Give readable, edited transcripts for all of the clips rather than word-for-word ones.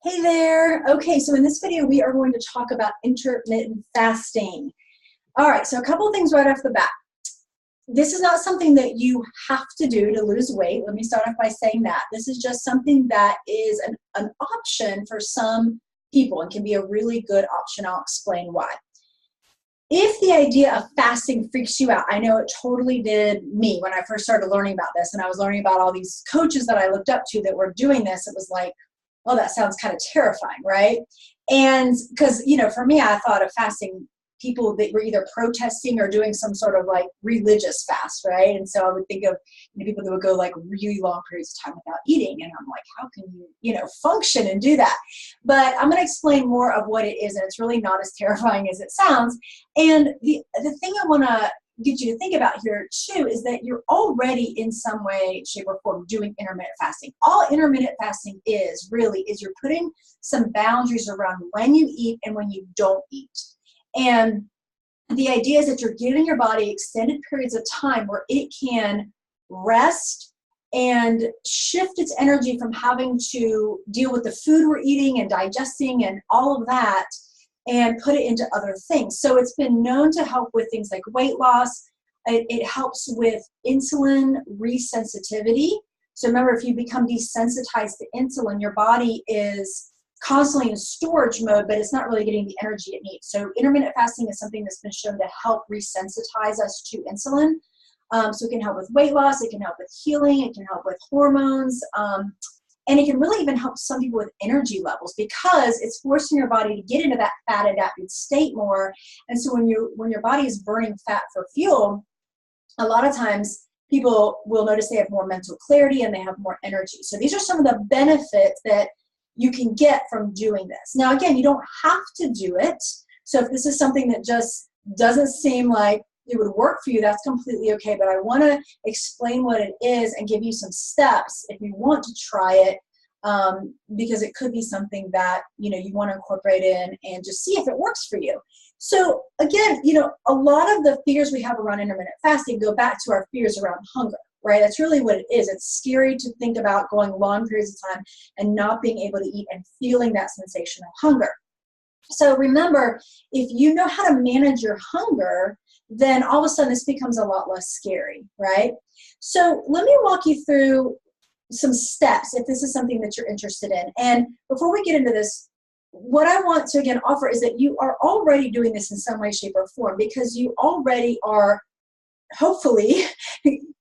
Hey there. Okay, so in this video, we are going to talk about intermittent fasting. All right, so a couple of things right off the bat. This is not something that you have to do to lose weight. Let me start off by saying that. This is just something that is an option for some people and can be a really good option. I'll explain why. If the idea of fasting freaks you out, I know it totally did me when I first started learning about this, and I was learning about all these coaches that I looked up to that were doing this. It was like, well, that sounds kind of terrifying, right? And because, for me, I thought of fasting people that were either protesting or doing some sort of like religious fast, right? And so I would think of people that would go like really long periods of time without eating. And I'm like, how can you, function and do that? But I'm going to explain more of what it is. And it's really not as terrifying as it sounds. And the thing I want to get you to think about here too is that you're already in some way, shape, or form doing intermittent fasting. All intermittent fasting is you're putting some boundaries around when you eat and when you don't eat. And the idea is that you're giving your body extended periods of time where it can rest and shift its energy from having to deal with the food we're eating and digesting and all of that, and put it into other things. So it's been known to help with things like weight loss. It helps with insulin resensitivity. So remember, if you become desensitized to insulin, your body is constantly in storage mode, but it's not really getting the energy it needs. So intermittent fasting is something that's been shown to help resensitize us to insulin. So it can help with weight loss, it can help with healing, it can help with hormones, and it can really even help some people with energy levels because it's forcing your body to get into that fat adapted state more. And so when your body is burning fat for fuel, a lot of times people will notice they have more mental clarity and they have more energy. So these are some of the benefits that you can get from doing this. Now, again, you don't have to do it. So if this is something that just doesn't seem like it would work for you, that's completely okay. But I want to explain what it is and give you some steps if you want to try it, because it could be something that you want to incorporate in and just see if it works for you. So again, a lot of the fears we have around intermittent fasting go back to our fears around hunger. Right? That's really what it is. It's scary to think about going long periods of time and not being able to eat and feeling that sensation of hunger. So remember, if you know how to manage your hunger, then all of a sudden this becomes a lot less scary, right? So let me walk you through some steps if this is something that you're interested in. And before we get into this, what I want to again offer is that you are already doing this in some way, shape, or form because you already are hopefully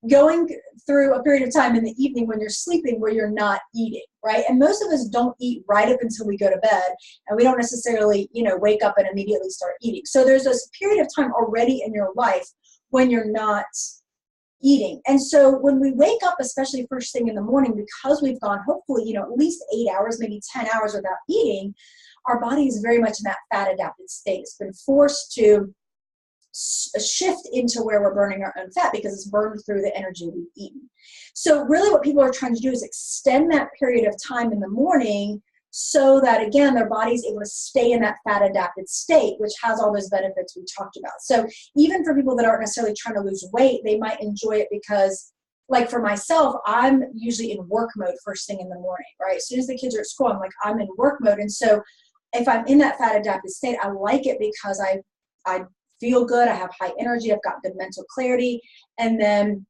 going through a period of time in the evening when you're sleeping where you're not eating, right? And most of us don't eat right up until we go to bed, and we don't necessarily, wake up and immediately start eating. So there's this period of time already in your life when you're not eating. And so when we wake up, especially first thing in the morning, because we've gone hopefully, at least 8 hours, maybe 10 hours without eating, our body is very much in that fat adapted state. It's been forced to shift into where we're burning our own fat because it's burned through the energy we've eaten. So really what people are trying to do is extend that period of time in the morning so that, again, their body's able to stay in that fat adapted state, which has all those benefits we talked about. So even for people that aren't necessarily trying to lose weight, they might enjoy it because, like for myself, I'm usually in work mode first thing in the morning, right? As soon as the kids are at school, I'm in work mode. And so if I'm in that fat adapted state, I like it because I feel good, I have high energy, I've got good mental clarity, and then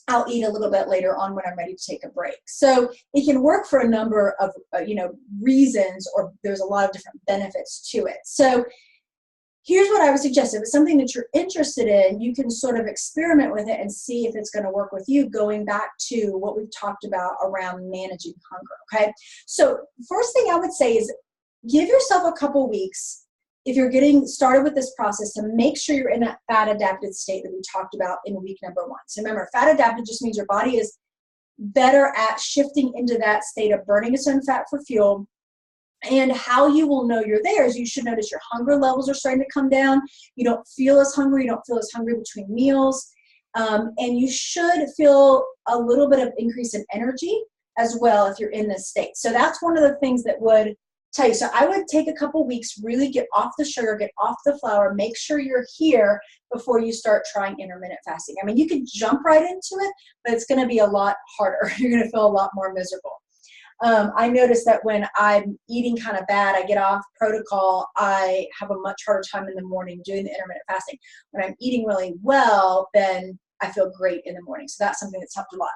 I'll eat a little bit later on when I'm ready to take a break. So it can work for a number of reasons, or there's a lot of different benefits to it. So here's what I would suggest. If it's something that you're interested in, you can sort of experiment with it and see if it's going to work with you, going back to what we've talked about around managing hunger, okay? So first thing I would say is give yourself a couple weeks if you're getting started with this process to make sure you're in that fat adapted state that we talked about in week number 1. So remember, fat adapted just means your body is better at shifting into that state of burning its own fat for fuel. And how you will know you're there is you should notice your hunger levels are starting to come down. You don't feel as hungry. You don't feel as hungry between meals. And you should feel a little bit of increase in energy as well if you're in this state. So that's one of the things that would tell you. So I would take a couple weeks, really get off the sugar, get off the flour, make sure you're here before you start trying intermittent fasting. I mean, you can jump right into it, but it's going to be a lot harder. You're going to feel a lot more miserable. I notice that when I'm eating kind of bad, I get off protocol, I have a much harder time in the morning doing the intermittent fasting. When I'm eating really well, then I feel great in the morning. So that's something that's helped a lot.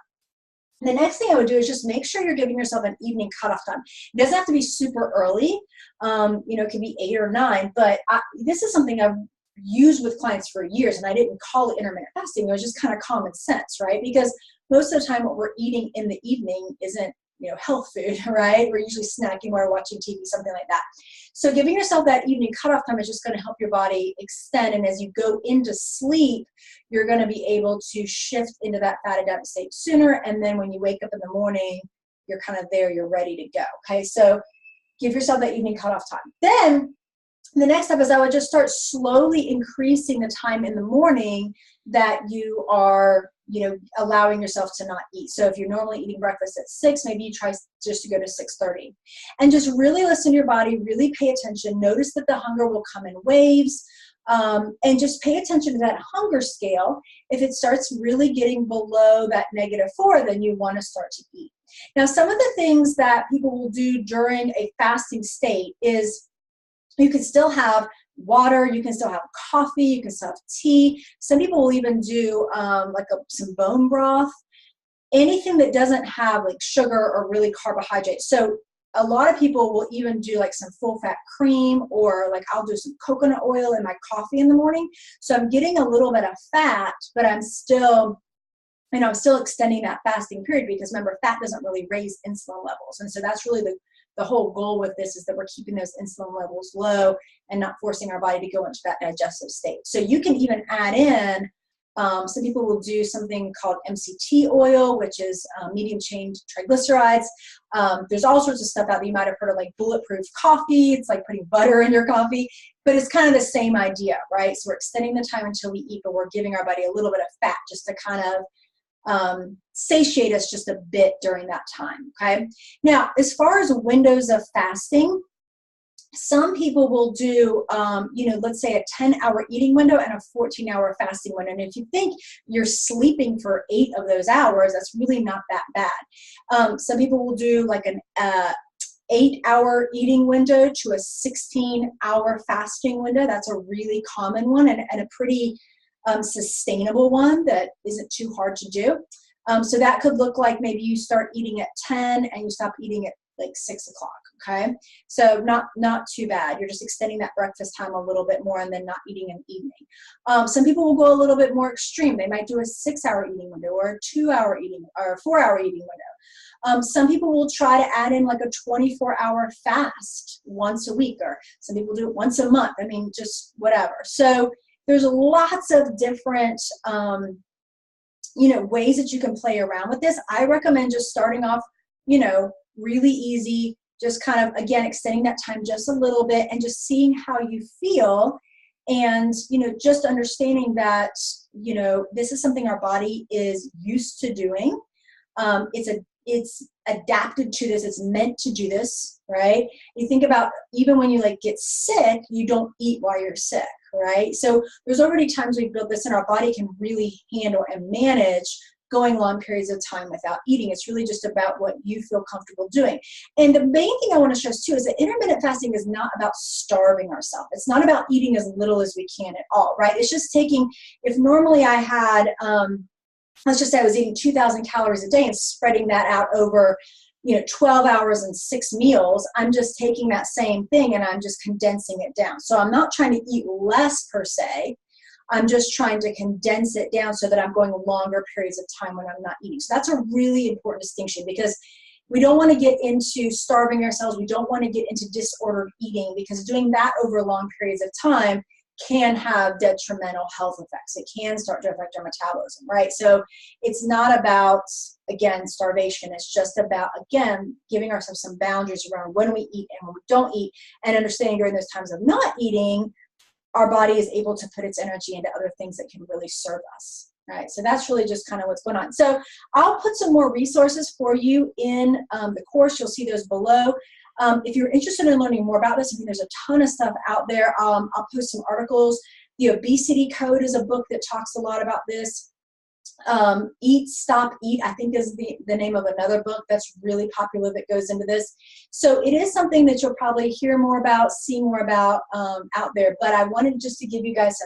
The next thing I would do is just make sure you're giving yourself an evening cutoff time. It doesn't have to be super early. It can be 8 or 9, but this is something I've used with clients for years, and I didn't call it intermittent fasting. It was just kind of common sense, right? Because most of the time what we're eating in the evening isn't, health food, right? We're usually snacking while we're watching TV, something like that. So giving yourself that evening cutoff time is just going to help your body extend. And as you go into sleep, you're going to be able to shift into that fat adapted state sooner. And then when you wake up in the morning, you're kind of there, you're ready to go. Okay, so give yourself that evening cutoff time. Then the next step is I would just start slowly increasing the time in the morning that you are, allowing yourself to not eat. So if you're normally eating breakfast at 6, maybe you try just to go to 6:30. And just really listen to your body, really pay attention. Notice that the hunger will come in waves. And just pay attention to that hunger scale. If it starts really getting below that -4, then you want to start to eat. Now, some of the things that people will do during a fasting state is you can still have water, you can still have coffee, you can still have tea. Some people will even do some bone broth, anything that doesn't have like sugar or really carbohydrates. So a lot of people will even do like some full fat cream, or like I'll do some coconut oil in my coffee in the morning. So I'm getting a little bit of fat, but I'm still extending that fasting period, because remember, fat doesn't really raise insulin levels. And so that's really the whole goal with this, is that we're keeping those insulin levels low and not forcing our body to go into that digestive state. So you can even add in, some people will do something called MCT oil, which is medium chain triglycerides. There's all sorts of stuff out there. You might have heard of like bulletproof coffee. It's like putting butter in your coffee, but it's kind of the same idea, right? So we're extending the time until we eat, but we're giving our body a little bit of fat just to kind of satiate us just a bit during that time. Okay. Now, as far as windows of fasting, some people will do, let's say a 10-hour eating window and a 14-hour fasting window. And if you think you're sleeping for 8 of those hours, that's really not that bad. Some people will do like an 8-hour eating window to a 16-hour fasting window. That's a really common one, and a pretty sustainable one that isn't too hard to do. So that could look like maybe you start eating at 10 and you stop eating at like 6 o'clock. Okay, so not too bad. You're just extending that breakfast time a little bit more, and then not eating in the evening. Some people will go a little bit more extreme. They might do a 6-hour eating window, or a 2-hour eating, or a 4-hour eating window. Some people will try to add in like a 24-hour fast once a week, or some people do it once a month. I mean, just whatever. So there's lots of different, ways that you can play around with this. I recommend just starting off, really easy, just kind of, again, extending that time just a little bit and just seeing how you feel. And, just understanding that, this is something our body is used to doing. It's adapted to this. It's meant to do this, right? You think about, even when you get sick, you don't eat while you're sick, right? So there's already times we've built this, and our body can really handle and manage going long periods of time without eating. It's really just about what you feel comfortable doing. And the main thing I want to stress too is that intermittent fasting is not about starving ourselves. It's not about eating as little as we can at all, right? It's just taking, if normally I had, let's just say I was eating 2,000 calories a day and spreading that out over 12 hours and 6 meals, I'm just taking that same thing and I'm just condensing it down. So I'm not trying to eat less per se. I'm just trying to condense it down so that I'm going longer periods of time when I'm not eating. So that's a really important distinction, because we don't want to get into starving ourselves. We don't want to get into disordered eating, because doing that over long periods of time can have detrimental health effects. It can start to affect our metabolism, right? So it's not about, again, starvation. It's just about, again, giving ourselves some boundaries around when we eat and when we don't eat, and understanding during those times of not eating, our body is able to put its energy into other things that can really serve us, right? So that's really just kind of what's going on. So I'll put some more resources for you in the course. You'll see those below. If you're interested in learning more about this, I think there's a ton of stuff out there. I'll post some articles. The Obesity Code is a book that talks a lot about this. Eat, Stop, Eat, I think is the name of another book that's really popular that goes into this. So it is something that you'll probably hear more about, see more about out there. But I wanted just to give you guys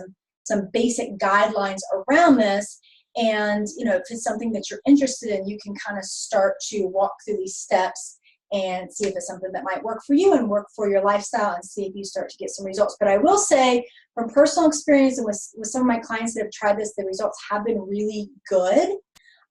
some basic guidelines around this. And, you know, if it's something that you're interested in, you can kind of start to walk through these steps and see if it's something that might work for you and work for your lifestyle, and see if you start to get some results. But I will say, from personal experience and with some of my clients that have tried this, the results have been really good.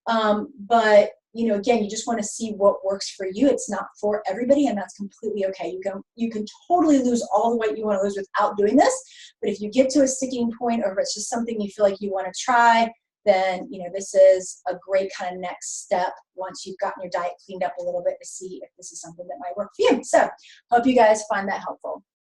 But, you know, again, you just want to see what works for you. It's not for everybody, and that's completely okay. You can totally lose all the weight you want to lose without doing this. But if you get to a sticking point, or if it's just something you feel like you want to try, then, you know, this is a great kind of next step once you've gotten your diet cleaned up a little bit, to see if this is something that might work for you. So hope you guys find that helpful.